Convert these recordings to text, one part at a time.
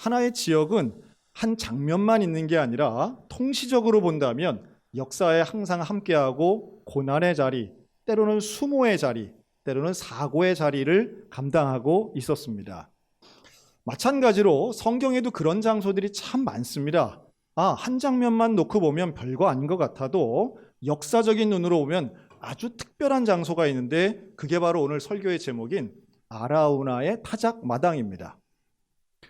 하나의 지역은 한 장면만 있는 게 아니라 통시적으로 본다면 역사에 항상 함께하고 고난의 자리, 때로는 수모의 자리, 때로는 사고의 자리를 감당하고 있었습니다. 마찬가지로 성경에도 그런 장소들이 참 많습니다. 한 장면만 놓고 보면 별거 아닌 것 같아도 역사적인 눈으로 보면 아주 특별한 장소가 있는데 그게 바로 오늘 설교의 제목인 아라우나의 타작 마당입니다.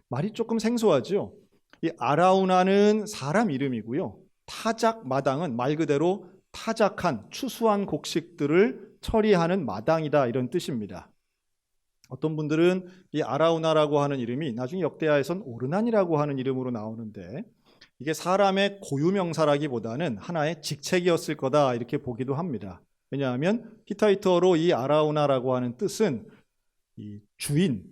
말이 조금 생소하죠? 이 아라우나는 사람 이름이고요. 타작 마당은 말 그대로 타작한 추수한 곡식들을 처리하는 마당이다 이런 뜻입니다. 어떤 분들은 이 아라우나라고 하는 이름이 나중에 역대하에선 오르난이라고 하는 이름으로 나오는데 이게 사람의 고유명사라기보다는 하나의 직책이었을 거다 이렇게 보기도 합니다. 왜냐하면 히타이트어로 이 아라우나라고 하는 뜻은 이 주인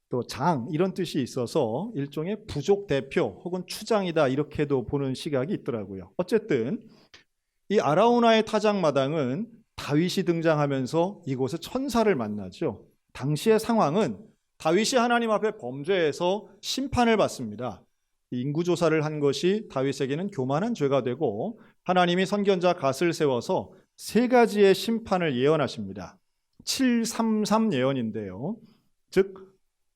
또 장 이런 뜻이 있어서 일종의 부족 대표 혹은 추장이다 이렇게도 보는 시각이 있더라고요. 어쨌든 이 아라우나의 타작마당은 다윗이 등장하면서 이곳에 천사를 만나죠. 당시의 상황은 다윗이 하나님 앞에 범죄해서 심판을 받습니다. 인구조사를 한 것이 다윗에게는 교만한 죄가 되고 하나님이 선견자 갓을 세워서 세 가지의 심판을 예언하십니다. 733 예언인데요. 즉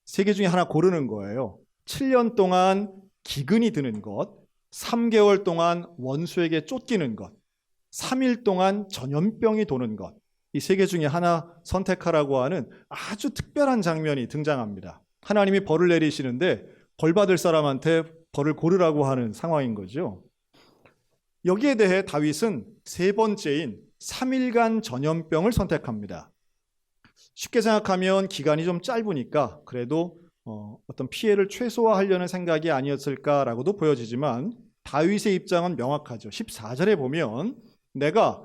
세 개 중에 하나 고르는 거예요. 7년 동안 기근이 드는 것, 3개월 동안 원수에게 쫓기는 것, 3일 동안 전염병이 도는 것. 이 세 개 중에 하나 선택하라고 하는 아주 특별한 장면이 등장합니다. 하나님이 벌을 내리시는데 벌 받을 사람한테 벌을 고르라고 하는 상황인 거죠. 여기에 대해 다윗은 세 번째인 3일간 전염병을 선택합니다. 쉽게 생각하면 기간이 좀 짧으니까 그래도 어떤 피해를 최소화하려는 생각이 아니었을까라고도 보여지지만 다윗의 입장은 명확하죠. 14절에 보면 내가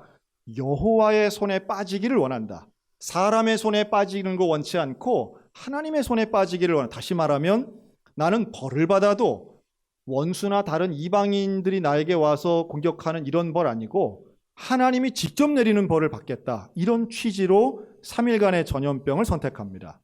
여호와의 손에 빠지기를 원한다. 사람의 손에 빠지는 거 원치 않고 하나님의 손에 빠지기를 원한다. 다시 말하면 나는 벌을 받아도 원수나 다른 이방인들이 나에게 와서 공격하는 이런 벌 아니고 하나님이 직접 내리는 벌을 받겠다. 이런 취지로 3일간의 전염병을 선택합니다.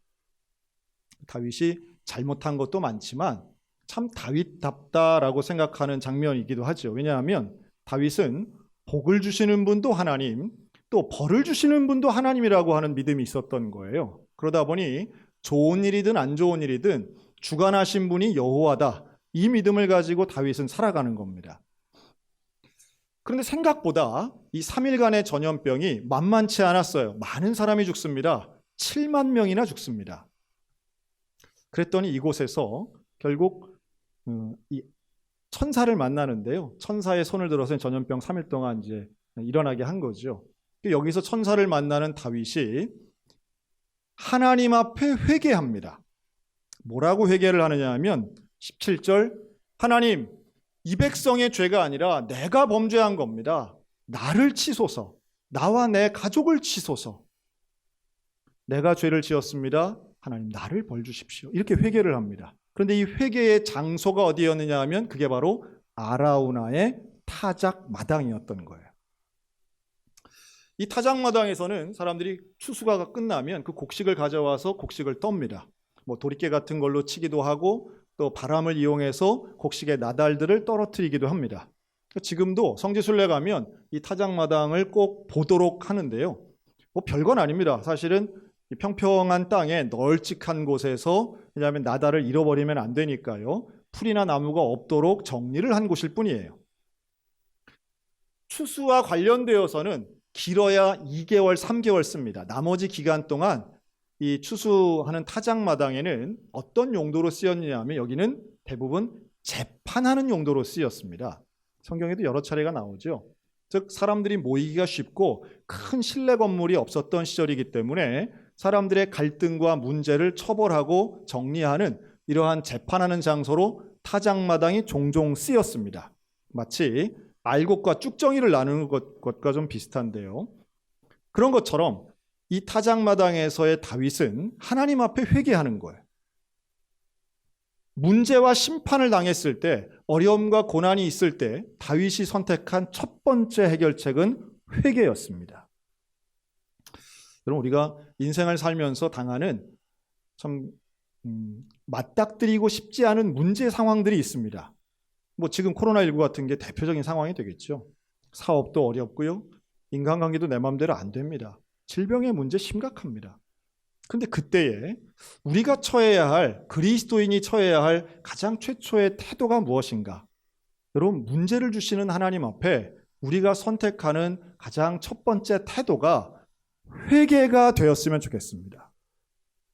다윗이 잘못한 것도 많지만 참 다윗답다라고 생각하는 장면이기도 하죠. 왜냐하면 다윗은 복을 주시는 분도 하나님, 또 벌을 주시는 분도 하나님이라고 하는 믿음이 있었던 거예요. 그러다 보니 좋은 일이든 안 좋은 일이든 주관하신 분이 여호와다. 이 믿음을 가지고 다윗은 살아가는 겁니다. 그런데 생각보다 이 3일간의 전염병이 만만치 않았어요. 많은 사람이 죽습니다. 7만 명이나 죽습니다. 그랬더니 이곳에서 결국 이 천사를 만나는데요. 천사의 손을 들어서 전염병 3일 동안 이제 일어나게 한 거죠. 여기서 천사를 만나는 다윗이 하나님 앞에 회개합니다. 뭐라고 회개를 하느냐 하면 17절 하나님 이 백성의 죄가 아니라 내가 범죄한 겁니다. 나를 치소서. 나와 내 가족을 치소서. 내가 죄를 지었습니다. 하나님 나를 벌 주십시오. 이렇게 회개를 합니다. 그런데 이 회개의 장소가 어디였느냐 하면 그게 바로 아라우나의 타작 마당이었던 거예요. 이 타작 마당에서는 사람들이 추수가 끝나면 그 곡식을 가져와서 곡식을 떱니다. 도리깨 같은 걸로 치기도 하고 또 바람을 이용해서 곡식의 나달들을 떨어뜨리기도 합니다. 지금도 성지순례 가면 이 타작 마당을 꼭 보도록 하는데요. 별건 아닙니다. 사실은 이 평평한 땅에 널찍한 곳에서 왜냐하면 나달을 잃어버리면 안 되니까요. 풀이나 나무가 없도록 정리를 한 곳일 뿐이에요. 추수와 관련되어서는 길어야 2개월, 3개월 씁니다. 나머지 기간 동안 이 추수하는 타작 마당에는 어떤 용도로 쓰였느냐 하면 여기는 대부분 재판하는 용도로 쓰였습니다. 성경에도 여러 차례가 나오죠. 즉 사람들이 모이기가 쉽고 큰 실내 건물이 없었던 시절이기 때문에 사람들의 갈등과 문제를 처벌하고 정리하는 이러한 재판하는 장소로 타작 마당이 종종 쓰였습니다. 마치 알곡과 쭉정이를 나누는 것과 좀 비슷한데요. 그런 것처럼 이 타작 마당에서의 다윗은 하나님 앞에 회개하는 거예요. 문제와 심판을 당했을 때, 어려움과 고난이 있을 때 다윗이 선택한 첫 번째 해결책은 회개였습니다. 여러분, 우리가 인생을 살면서 당하는 참 맞닥뜨리고 싶지 않은 문제 상황들이 있습니다. 뭐 지금 코로나19 같은 게 대표적인 상황이 되겠죠. 사업도 어렵고요. 인간관계도 내 마음대로 안 됩니다. 질병의 문제 심각합니다. 근데 그때에 우리가 처해야 할, 그리스도인이 처해야 할 가장 최초의 태도가 무엇인가? 여러분, 문제를 주시는 하나님 앞에 우리가 선택하는 가장 첫 번째 태도가 회개가 되었으면 좋겠습니다.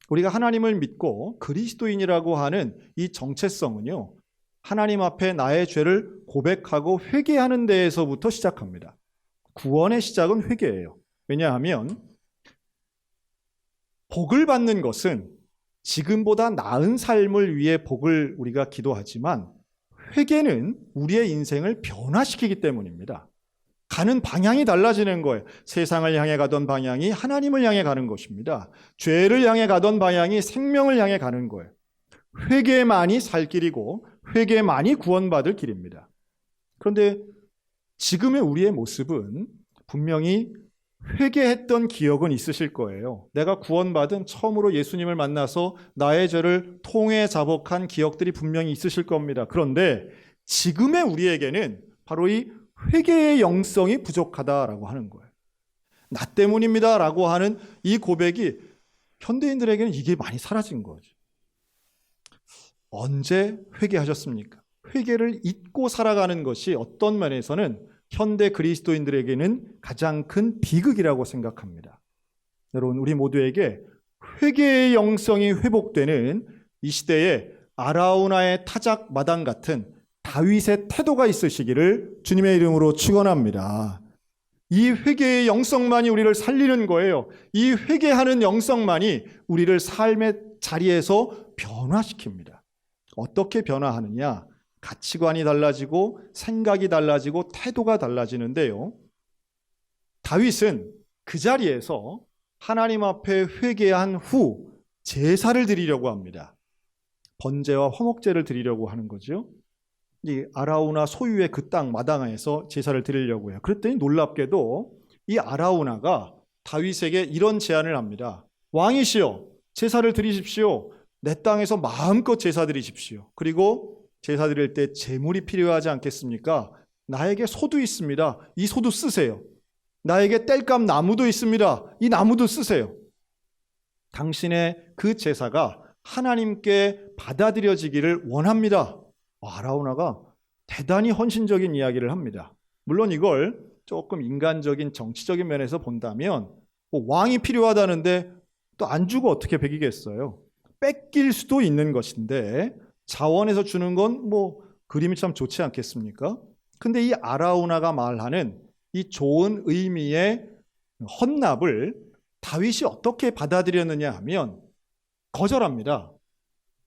우리가 하나님을 믿고 그리스도인이라고 하는 이 정체성은요, 하나님 앞에 나의 죄를 고백하고 회개하는 데에서부터 시작합니다. 구원의 시작은 회개예요. 왜냐하면 복을 받는 것은 지금보다 나은 삶을 위해 복을 우리가 기도하지만 회개는 우리의 인생을 변화시키기 때문입니다. 가는 방향이 달라지는 거예요. 세상을 향해 가던 방향이 하나님을 향해 가는 것입니다. 죄를 향해 가던 방향이 생명을 향해 가는 거예요. 회개만이 살 길이고 회개만이 구원받을 길입니다. 그런데 지금의 우리의 모습은 분명히 회개했던 기억은 있으실 거예요. 내가 구원받은 처음으로 예수님을 만나서 나의 죄를 통해 자복한 기억들이 분명히 있으실 겁니다. 그런데 지금의 우리에게는 바로 이 회개의 영성이 부족하다라고 하는 거예요. 나 때문입니다라고 하는 이 고백이 현대인들에게는 이게 많이 사라진 거죠. 언제 회개하셨습니까? 회개를 잊고 살아가는 것이 어떤 면에서는 현대 그리스도인들에게는 가장 큰 비극이라고 생각합니다. 여러분, 우리 모두에게 회개의 영성이 회복되는 이 시대에 아라우나의 타작 마당 같은 다윗의 태도가 있으시기를 주님의 이름으로 축원합니다. 이 회개의 영성만이 우리를 살리는 거예요. 이 회개하는 영성만이 우리를 삶의 자리에서 변화시킵니다. 어떻게 변화하느냐? 가치관이 달라지고 생각이 달라지고 태도가 달라지는데요. 다윗은 그 자리에서 하나님 앞에 회개한 후 제사를 드리려고 합니다. 번제와 화목제를 드리려고 하는 거죠. 이 아라우나 소유의 그 땅 마당에서 제사를 드리려고 해요. 그랬더니 놀랍게도 이 아라우나가 다윗에게 이런 제안을 합니다. 왕이시여, 제사를 드리십시오. 내 땅에서 마음껏 제사 드리십시오. 그리고 제사 드릴 때 제물이 필요하지 않겠습니까? 나에게 소도 있습니다. 이 소도 쓰세요. 나에게 땔감 나무도 있습니다. 이 나무도 쓰세요. 당신의 그 제사가 하나님께 받아들여지기를 원합니다. 아라우나가 대단히 헌신적인 이야기를 합니다. 물론 이걸 조금 인간적인 정치적인 면에서 본다면 왕이 필요하다는데 또 안 주고 어떻게 베기겠어요? 뺏길 수도 있는 것인데 자원에서 주는 건 그림이 참 좋지 않겠습니까? 근데 이 아라우나가 말하는 이 좋은 의미의 헌납을 다윗이 어떻게 받아들였느냐 하면 거절합니다.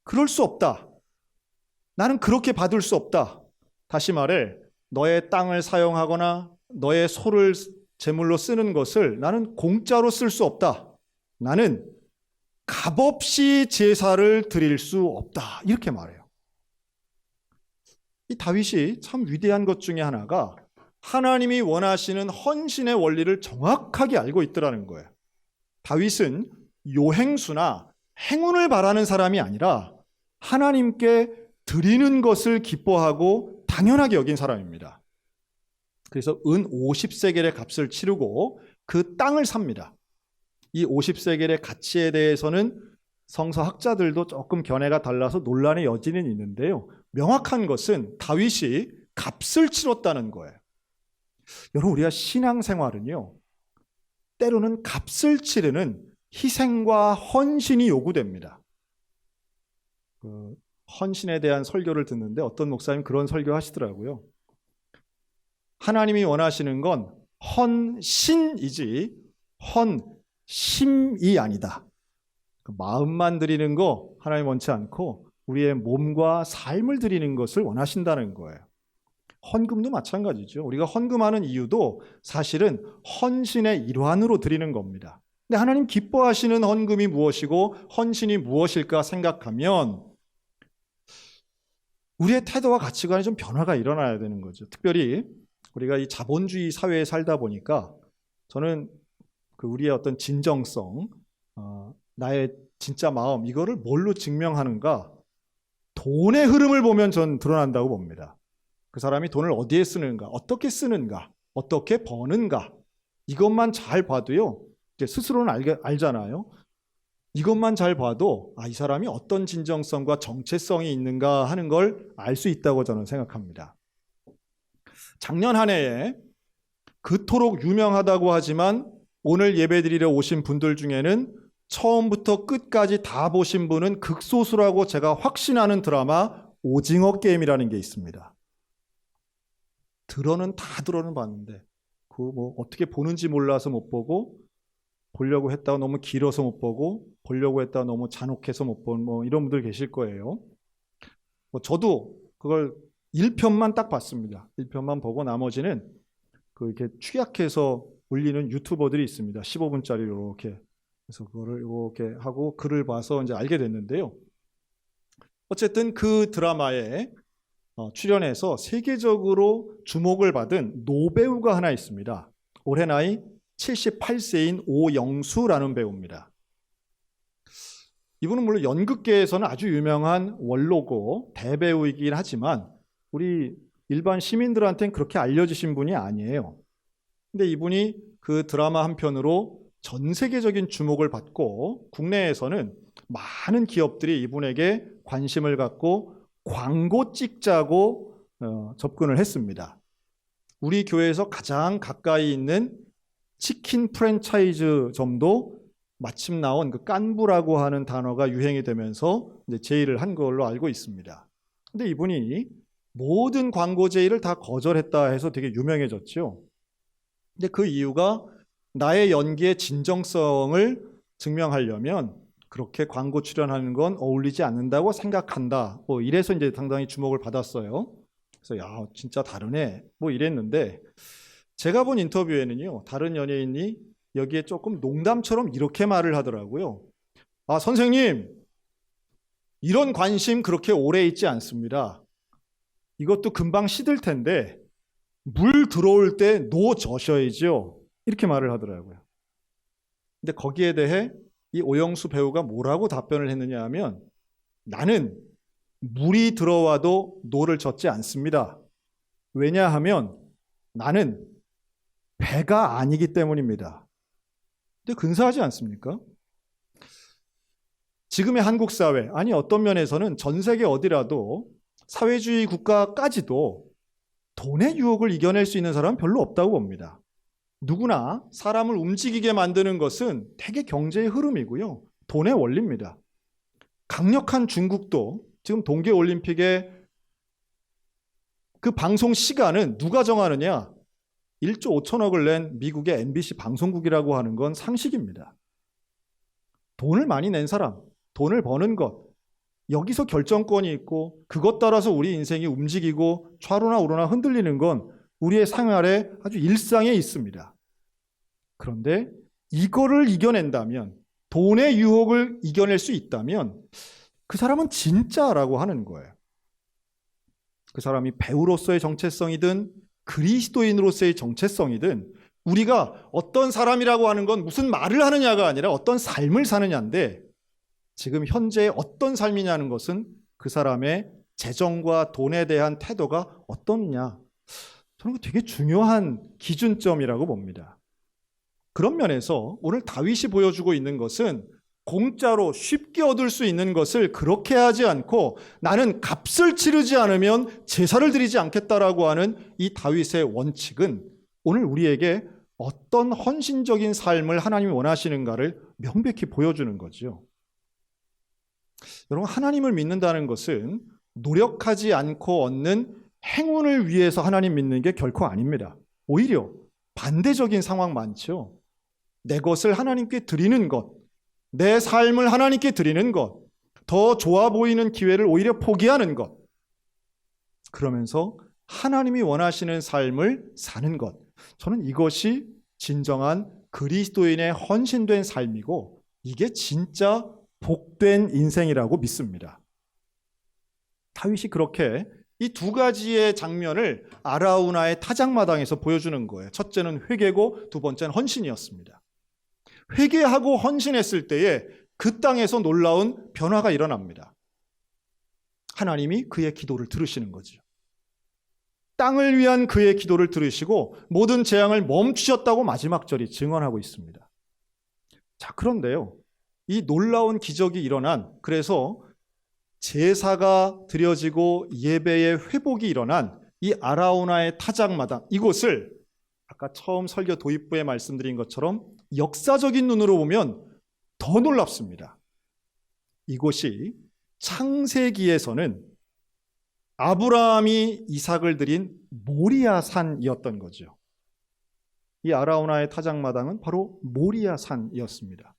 그럴 수 없다. 나는 그렇게 받을 수 없다. 다시 말해 너의 땅을 사용하거나 너의 소를 제물로 쓰는 것을 나는 공짜로 쓸 수 없다. 나는 값없이 제사를 드릴 수 없다. 이렇게 말해요. 이 다윗이 참 위대한 것 중에 하나가 하나님이 원하시는 헌신의 원리를 정확하게 알고 있더라는 거예요. 다윗은 요행수나 행운을 바라는 사람이 아니라 하나님께 드리는 것을 기뻐하고 당연하게 여긴 사람입니다. 그래서 은 50세겔의 값을 치르고 그 땅을 삽니다. 이 50세겔의 가치에 대해서는 성서학자들도 조금 견해가 달라서 논란의 여지는 있는데요. 명확한 것은 다윗이 값을 치렀다는 거예요. 여러분, 우리가 신앙생활은요, 때로는 값을 치르는 희생과 헌신이 요구됩니다. 헌신에 대한 설교를 듣는데 어떤 목사님 그런 설교 하시더라고요. 하나님이 원하시는 건 헌신이지 헌심이 아니다. 마음만 드리는 거 하나님 원치 않고 우리의 몸과 삶을 드리는 것을 원하신다는 거예요. 헌금도 마찬가지죠. 우리가 헌금하는 이유도 사실은 헌신의 일환으로 드리는 겁니다. 근데 하나님 기뻐하시는 헌금이 무엇이고 헌신이 무엇일까 생각하면 우리의 태도와 가치관에 좀 변화가 일어나야 되는 거죠. 특별히 우리가 이 자본주의 사회에 살다 보니까 저는 우리의 어떤 진정성, 나의 진짜 마음, 이거를 뭘로 증명하는가? 돈의 흐름을 보면 전 드러난다고 봅니다. 그 사람이 돈을 어디에 쓰는가, 어떻게 쓰는가, 어떻게 버는가, 이것만 잘 봐도요, 이제 스스로는 알잖아요. 이것만 잘 봐도 이 사람이 어떤 진정성과 정체성이 있는가 하는 걸 알 수 있다고 저는 생각합니다. 작년 한 해에 그토록 유명하다고 하지만 오늘 예배드리러 오신 분들 중에는 처음부터 끝까지 다 보신 분은 극소수라고 제가 확신하는 드라마 오징어 게임이라는 게 있습니다. 들어는 봤는데 그 뭐 어떻게 보는지 몰라서 못 보고, 보려고 했다가 너무 길어서 못 보고, 보려고 했다가 너무 잔혹해서 못 본 뭐 이런 분들 계실 거예요. 저도 그걸 1편만 딱 봤습니다. 1편만 보고 나머지는 이렇게 취약해서 올리는 유튜버들이 있습니다. 15분짜리로 이렇게. 그래서 그거를 이렇게 하고 글을 봐서 이제 알게 됐는데요. 어쨌든 그 드라마에 출연해서 세계적으로 주목을 받은 노배우가 하나 있습니다. 올해 나이 78세인 오영수라는 배우입니다. 이분은 물론 연극계에서는 아주 유명한 원로고 대배우이긴 하지만 우리 일반 시민들한테는 그렇게 알려지신 분이 아니에요. 근데 이분이 그 드라마 한 편으로 전 세계적인 주목을 받고 국내에서는 많은 기업들이 이분에게 관심을 갖고 광고 찍자고 접근을 했습니다. 우리 교회에서 가장 가까이 있는 치킨 프랜차이즈점도 마침 나온 그 깐부라고 하는 단어가 유행이 되면서 이제 제의를 한 걸로 알고 있습니다. 근데 이분이 모든 광고 제의를 다 거절했다 해서 되게 유명해졌죠. 근데 그 이유가 나의 연기의 진정성을 증명하려면 그렇게 광고 출연하는 건 어울리지 않는다고 생각한다. 뭐 이래서 이제 상당히 주목을 받았어요. 그래서 야, 진짜 다르네. 뭐 이랬는데 제가 본 인터뷰에는요, 다른 연예인이 여기에 조금 농담처럼 이렇게 말을 하더라고요. 선생님, 이런 관심 그렇게 오래 있지 않습니다. 이것도 금방 시들 텐데 물 들어올 때 놓으셔야죠. 이렇게 말을 하더라고요. 근데 거기에 대해 이 오영수 배우가 뭐라고 답변을 했느냐 하면, 나는 물이 들어와도 노를 젓지 않습니다. 왜냐하면 나는 배가 아니기 때문입니다. 근데 근사하지 않습니까? 지금의 한국 사회, 아니 어떤 면에서는 전 세계 어디라도 사회주의 국가까지도 돈의 유혹을 이겨낼 수 있는 사람은 별로 없다고 봅니다. 누구나 사람을 움직이게 만드는 것은 대개 경제의 흐름이고요, 돈의 원리입니다. 강력한 중국도 지금 동계올림픽의 그 방송 시간은 누가 정하느냐? 1조 5천억을 낸 미국의 MBC 방송국이라고 하는 건 상식입니다. 돈을 많이 낸 사람, 돈을 버는 것, 여기서 결정권이 있고 그것 따라서 우리 인생이 움직이고 좌로나 우로나 흔들리는 건 우리의 생활에 아주 일상에 있습니다. 그런데 이거를 이겨낸다면, 돈의 유혹을 이겨낼 수 있다면 그 사람은 진짜라고 하는 거예요. 그 사람이 배우로서의 정체성이든 그리스도인으로서의 정체성이든, 우리가 어떤 사람이라고 하는 건 무슨 말을 하느냐가 아니라 어떤 삶을 사느냐인데, 지금 현재 어떤 삶이냐는 것은 그 사람의 재정과 돈에 대한 태도가 어떠느냐, 저는 되게 중요한 기준점이라고 봅니다. 그런 면에서 오늘 다윗이 보여주고 있는 것은 공짜로 쉽게 얻을 수 있는 것을 그렇게 하지 않고 나는 값을 치르지 않으면 제사를 드리지 않겠다라고 하는 이 다윗의 원칙은 오늘 우리에게 어떤 헌신적인 삶을 하나님이 원하시는가를 명백히 보여주는 거죠. 여러분, 하나님을 믿는다는 것은 노력하지 않고 얻는 행운을 위해서 하나님 믿는 게 결코 아닙니다. 오히려 반대적인 상황 많죠. 내 것을 하나님께 드리는 것, 내 삶을 하나님께 드리는 것, 더 좋아 보이는 기회를 오히려 포기하는 것, 그러면서 하나님이 원하시는 삶을 사는 것, 저는 이것이 진정한 그리스도인의 헌신된 삶이고 이게 진짜 복된 인생이라고 믿습니다. 다윗이 그렇게 이 두 가지의 장면을 아라우나의 타작마당에서 보여주는 거예요. 첫째는 회개고 두 번째는 헌신이었습니다. 회개하고 헌신했을 때에 그 땅에서 놀라운 변화가 일어납니다. 하나님이 그의 기도를 들으시는 거죠. 땅을 위한 그의 기도를 들으시고 모든 재앙을 멈추셨다고 마지막 절이 증언하고 있습니다. 자, 그런데요, 이 놀라운 기적이 일어난, 그래서 제사가 드려지고 예배의 회복이 일어난 이 아라우나의 타작마당, 이곳을 아까 처음 설교 도입부에 말씀드린 것처럼 역사적인 눈으로 보면 더 놀랍습니다. 이곳이 창세기에서는 아브라함이 이삭을 드린 모리아산이었던 거죠. 이 아라우나의 타작마당은 바로 모리아산이었습니다.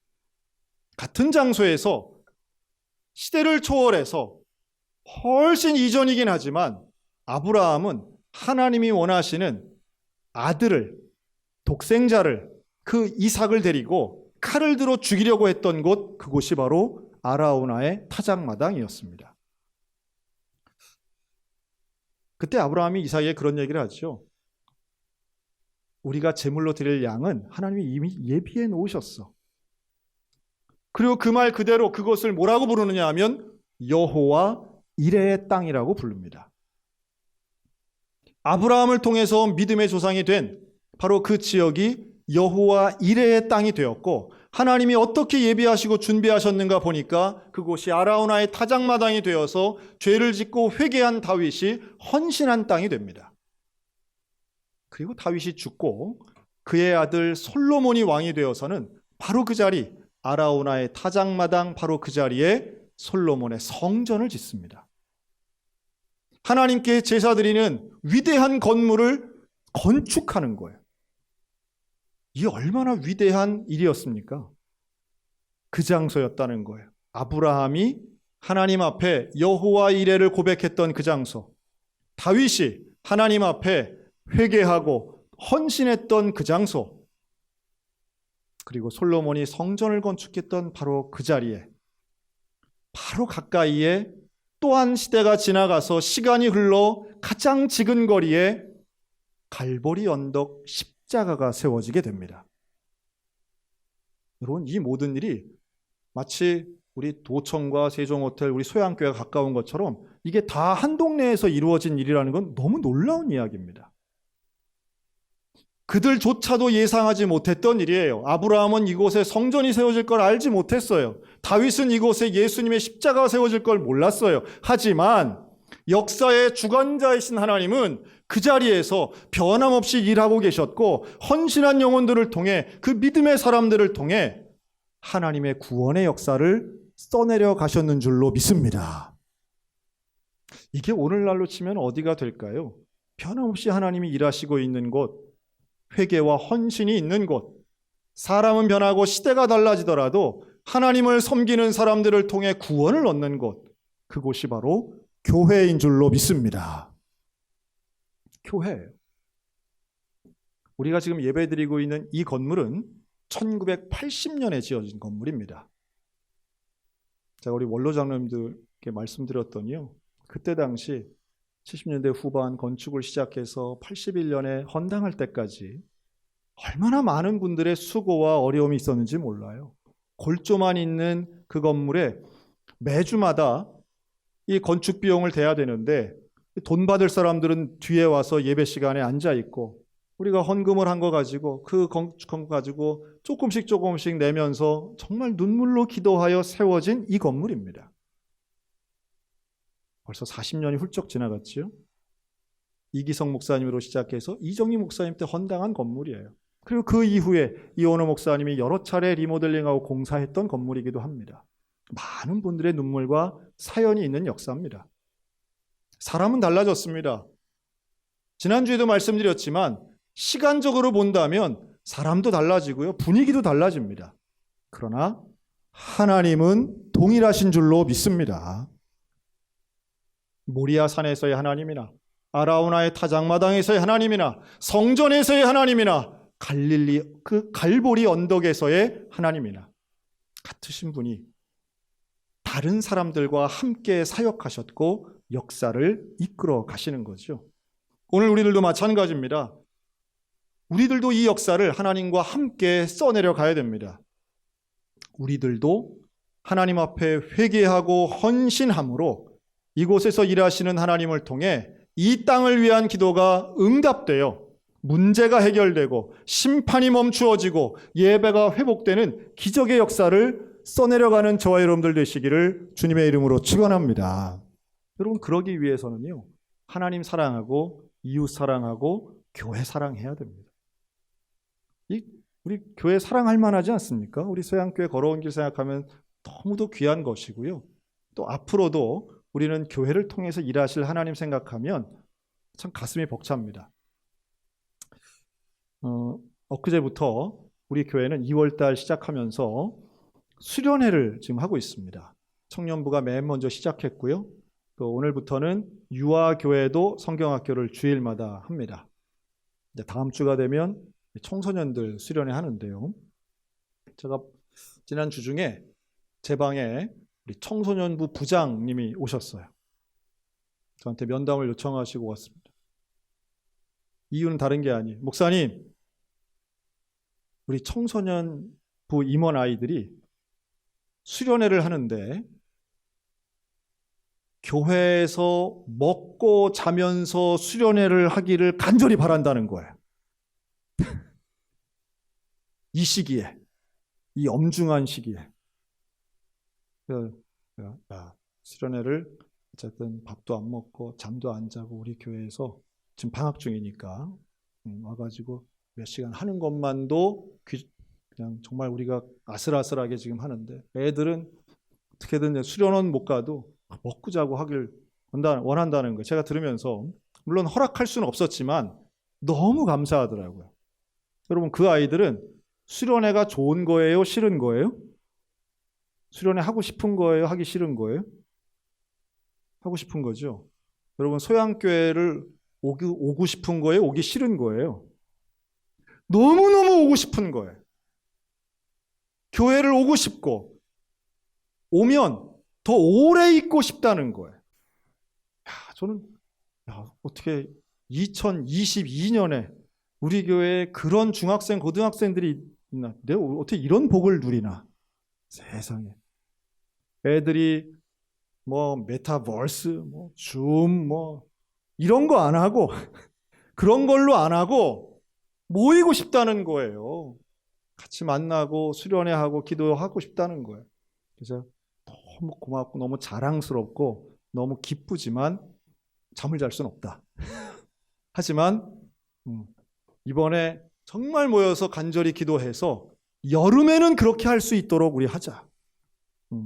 같은 장소에서 시대를 초월해서 훨씬 이전이긴 하지만 아브라함은 하나님이 원하시는 아들을, 독생자를, 그 이삭을 데리고 칼을 들어 죽이려고 했던 곳, 그곳이 바로 아라우나의 타작마당이었습니다. 그때 아브라함이 이삭에게 그런 얘기를 하죠. 우리가 제물로 드릴 양은 하나님이 이미 예비해 놓으셨어. 그리고 그 말 그대로 그것을 뭐라고 부르느냐 하면 여호와 이레의 땅이라고 부릅니다. 아브라함을 통해서 믿음의 조상이 된 바로 그 지역이 여호와 이레의 땅이 되었고, 하나님이 어떻게 예비하시고 준비하셨는가 보니까 그곳이 아라우나의 타작마당이 되어서 죄를 짓고 회개한 다윗이 헌신한 땅이 됩니다. 그리고 다윗이 죽고 그의 아들 솔로몬이 왕이 되어서는 바로 그 자리, 아라우나의 타작마당, 바로 그 자리에 솔로몬의 성전을 짓습니다. 하나님께 제사드리는 위대한 건물을 건축하는 거예요. 이게 얼마나 위대한 일이었습니까? 그 장소였다는 거예요. 아브라함이 하나님 앞에 여호와 이레를 고백했던 그 장소, 다윗이 하나님 앞에 회개하고 헌신했던 그 장소, 그리고 솔로몬이 성전을 건축했던 바로 그 자리에, 바로 가까이에 또한 시대가 지나가서 시간이 흘러 가장 지근 거리에 갈보리 언덕 십자가가 세워지게 됩니다. 여러분, 이 모든 일이 마치 우리 도청과 세종호텔, 우리 소양교회가 가까운 것처럼 이게 다 한 동네에서 이루어진 일이라는 건 너무 놀라운 이야기입니다. 그들조차도 예상하지 못했던 일이에요. 아브라함은 이곳에 성전이 세워질 걸 알지 못했어요. 다윗은 이곳에 예수님의 십자가가 세워질 걸 몰랐어요. 하지만 역사의 주관자이신 하나님은 그 자리에서 변함없이 일하고 계셨고, 헌신한 영혼들을 통해, 그 믿음의 사람들을 통해 하나님의 구원의 역사를 써내려 가셨는 줄로 믿습니다. 이게 오늘날로 치면 어디가 될까요? 변함없이 하나님이 일하시고 있는 곳, 회개와 헌신이 있는 곳, 사람은 변하고 시대가 달라지더라도 하나님을 섬기는 사람들을 통해 구원을 얻는 곳, 그곳이 바로 교회인 줄로 믿습니다. 교회예요. 우리가 지금 예배드리고 있는 이 건물은 1980년에 지어진 건물입니다. 제가 우리 원로 장로님들께 말씀드렸더니요, 그때 당시 70년대 후반 건축을 시작해서 81년에 헌당할 때까지 얼마나 많은 분들의 수고와 어려움이 있었는지 몰라요. 골조만 있는 그 건물에 매주마다 이 건축 비용을 대야 되는데, 돈 받을 사람들은 뒤에 와서 예배 시간에 앉아 있고, 우리가 헌금을 한 거 가지고 그 건축한 거 가지고 조금씩 내면서 정말 눈물로 기도하여 세워진 이 건물입니다. 벌써 40년이 훌쩍 지나갔죠. 이기성 목사님으로 시작해서 이정희 목사님 때 헌당한 건물이에요. 그리고 그 이후에 이원호 목사님이 여러 차례 리모델링하고 공사했던 건물이기도 합니다. 많은 분들의 눈물과 사연이 있는 역사입니다. 사람은 달라졌습니다. 지난주에도 말씀드렸지만 시간적으로 본다면 사람도 달라지고요, 분위기도 달라집니다. 그러나 하나님은 동일하신 줄로 믿습니다. 모리아 산에서의 하나님이나 아라우나의 타작마당에서의 하나님이나 성전에서의 하나님이나 갈릴리 그 갈보리 언덕에서의 하나님이나 같으신 분이 다른 사람들과 함께 사역하셨고 역사를 이끌어 가시는 거죠. 오늘 우리들도 마찬가지입니다. 우리들도 이 역사를 하나님과 함께 써내려 가야 됩니다. 우리들도 하나님 앞에 회개하고 헌신함으로 이곳에서 일하시는 하나님을 통해 이 땅을 위한 기도가 응답되어 문제가 해결되고 심판이 멈추어지고 예배가 회복되는 기적의 역사를 써내려가는 저와 여러분들 되시기를 주님의 이름으로 축원합니다. 여러분, 그러기 위해서는요, 하나님 사랑하고 이웃 사랑하고 교회 사랑해야 됩니다. 우리 교회 사랑할 만하지 않습니까? 우리 소양교회 걸어온 길 생각하면 너무도 귀한 것이고요. 또 앞으로도 우리는 교회를 통해서 일하실 하나님 생각하면 참 가슴이 벅찹니다. 엊그제부터 우리 교회는 2월달 시작하면서 수련회를 지금 하고 있습니다. 청년부가 맨 먼저 시작했고요. 또 오늘부터는 유아교회도 성경학교를 주일마다 합니다. 이제 다음 주가 되면 청소년들 수련회 하는데요. 제가 지난 주 중에 제 방에 우리 청소년부 부장님이 오셨어요. 저한테 면담을 요청하시고 왔습니다. 이유는 다른 게 아니에요. 목사님, 우리 청소년부 임원 아이들이 수련회를 하는데 교회에서 먹고 자면서 수련회를 하기를 간절히 바란다는 거예요. 이 시기에, 이 엄중한 시기에. 수련회를 어쨌든 밥도 안 먹고 잠도 안 자고 우리 교회에서 지금 방학 중이니까 와가지고 몇 시간 하는 것만도 그냥 정말 우리가 아슬아슬하게 지금 하는데, 애들은 어떻게든 수련원 못 가도 먹고 자고 하길 원한다는 거예요. 제가 들으면서 물론 허락할 수는 없었지만 너무 감사하더라고요. 여러분, 그 아이들은 수련회가 좋은 거예요? 싫은 거예요? 수련회 하고 싶은 거예요? 하기 싫은 거예요? 하고 싶은 거죠. 여러분, 소양교회를 오고 싶은 거예요? 오기 싫은 거예요? 너무너무 오고 싶은 거예요. 교회를 오고 싶고 오면 더 오래 있고 싶다는 거예요. 저는 어떻게 2022년에 우리 교회에 그런 중학생, 고등학생들이 있나? 내가 어떻게 이런 복을 누리나? 세상에. 애들이 메타버스, 줌, 이런 거 안 하고 그런 걸로 안 하고 모이고 싶다는 거예요. 같이 만나고 수련회 하고 기도하고 싶다는 거예요. 그래서 너무 고맙고 너무 자랑스럽고 너무 기쁘지만 잠을 잘 수는 없다. 하지만 이번에 정말 모여서 간절히 기도해서 여름에는 그렇게 할 수 있도록 우리 하자.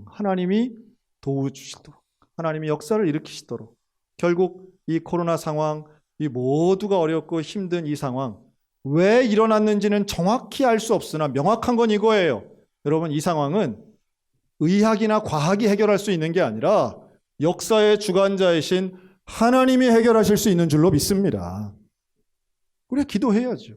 하나님이 도와주시도록, 하나님이 역사를 일으키시도록. 결국 이 코로나 상황, 이 모두가 어렵고 힘든 이 상황, 왜 일어났는지는 정확히 알 수 없으나 명확한 건 이거예요. 여러분, 이 상황은 의학이나 과학이 해결할 수 있는 게 아니라 역사의 주관자이신 하나님이 해결하실 수 있는 줄로 믿습니다. 우리가 기도해야죠.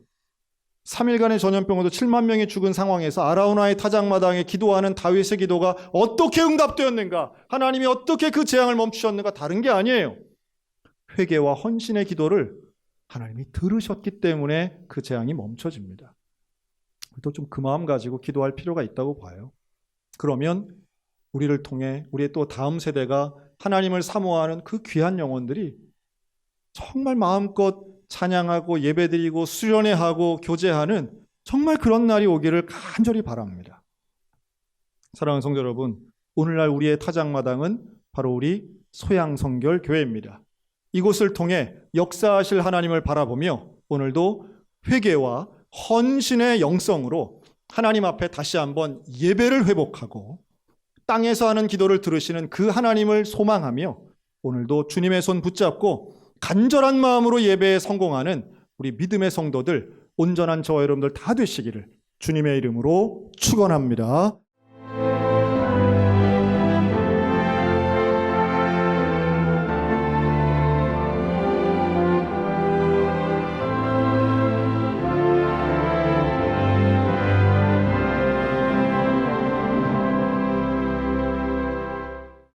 3일간의 전염병으로 7만 명이 죽은 상황에서 아라우나의 타작마당에 기도하는 다윗의 기도가 어떻게 응답되었는가? 하나님이 어떻게 그 재앙을 멈추셨는가? 다른 게 아니에요. 회개와 헌신의 기도를 하나님이 들으셨기 때문에 그 재앙이 멈춰집니다. 또 좀 그 마음 가지고 기도할 필요가 있다고 봐요. 그러면 우리를 통해 우리의 또 다음 세대가 하나님을 사모하는 그 귀한 영혼들이 정말 마음껏 찬양하고 예배드리고 수련회하고 교제하는 정말 그런 날이 오기를 간절히 바랍니다. 사랑하는 성도 여러분, 오늘날 우리의 타작마당은 바로 우리 소양성결 교회입니다. 이곳을 통해 역사하실 하나님을 바라보며 오늘도 회개와 헌신의 영성으로 하나님 앞에 다시 한번 예배를 회복하고 땅에서 하는 기도를 들으시는 그 하나님을 소망하며 오늘도 주님의 손 붙잡고 간절한 마음으로 예배에 성공하는 우리 믿음의 성도들, 온전한 저와 여러분들 다 되시기를 주님의 이름으로 축원합니다.